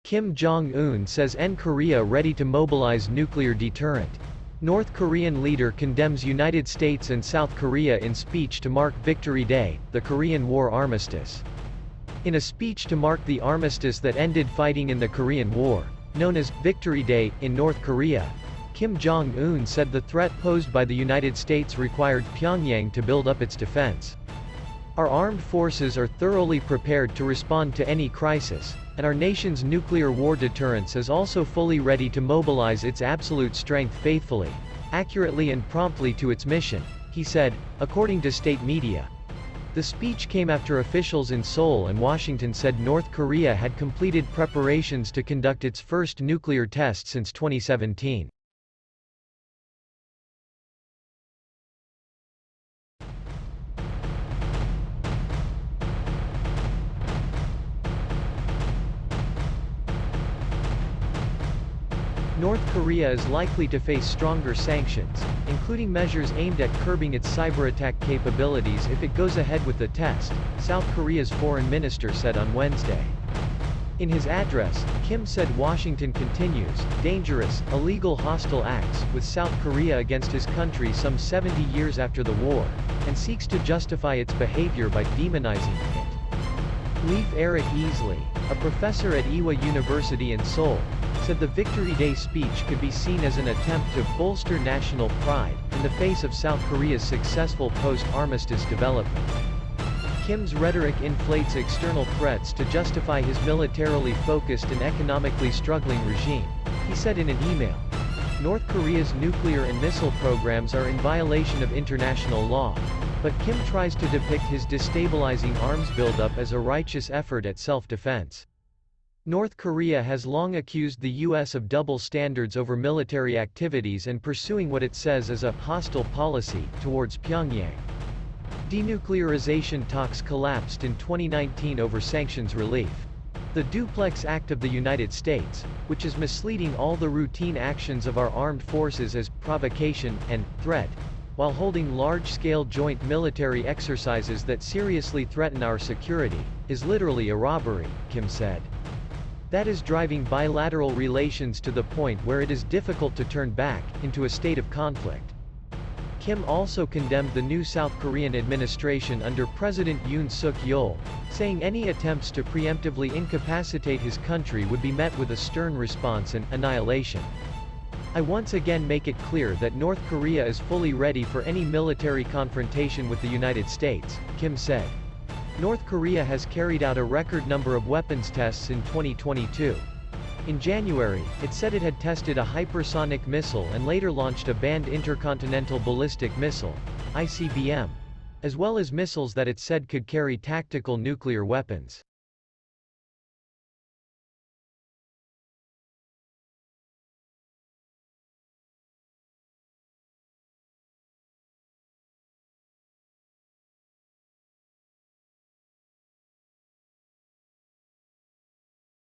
Kim Jong Un says Korea ready to mobilize nuclear deterrent. North Korean leader condemns United States and South Korea in speech to mark Victory Day, the Korean War armistice. In a speech to mark the armistice that ended fighting in the Korean War, known as Victory Day, in North Korea, Kim Jong Un said the threat posed by the United States required Pyongyang to build up its defense. Our armed forces are thoroughly prepared to respond to any crisis, and our nation's nuclear war deterrence is also fully ready to mobilize its absolute strength faithfully, accurately and promptly to its mission, he said, according to state media. The speech came after officials in Seoul and Washington said North Korea had completed preparations to conduct its first nuclear test since 2017. North Korea is likely to face stronger sanctions, including measures aimed at curbing its cyber-attack capabilities if it goes ahead with the test, South Korea's foreign minister said on Wednesday. In his address, Kim said Washington continues dangerous, illegal hostile acts with South Korea against his country some 70 years after the war, and seeks to justify its behavior by demonizing it. Leif Eric Easley, a professor at Ewha University in Seoul, said the Victory Day speech could be seen as an attempt to bolster national pride, in the face of South Korea's successful post-armistice development. Kim's rhetoric inflates external threats to justify his militarily focused and economically struggling regime, he said in an email. North Korea's nuclear and missile programs are in violation of international law, but Kim tries to depict his destabilizing arms buildup as a righteous effort at self-defense. North Korea has long accused the U.S. of double standards over military activities and pursuing what it says is a hostile policy towards Pyongyang. Denuclearization talks collapsed in 2019 over sanctions relief. The Duplex Act of the United States, which is misleading all the routine actions of our armed forces as provocation and threat, while holding large-scale joint military exercises that seriously threaten our security, is literally a robbery, Kim said. That is driving bilateral relations to the point where it is difficult to turn back into a state of conflict. Kim also condemned the new South Korean administration under President Yoon Suk-yeol, saying any attempts to preemptively incapacitate his country would be met with a stern response and annihilation. I once again make it clear that North Korea is fully ready for any military confrontation with the United States, Kim said. North Korea has carried out a record number of weapons tests in 2022. In January, it said it had tested a hypersonic missile and later launched a banned intercontinental ballistic missile, ICBM, as well as missiles that it said could carry tactical nuclear weapons.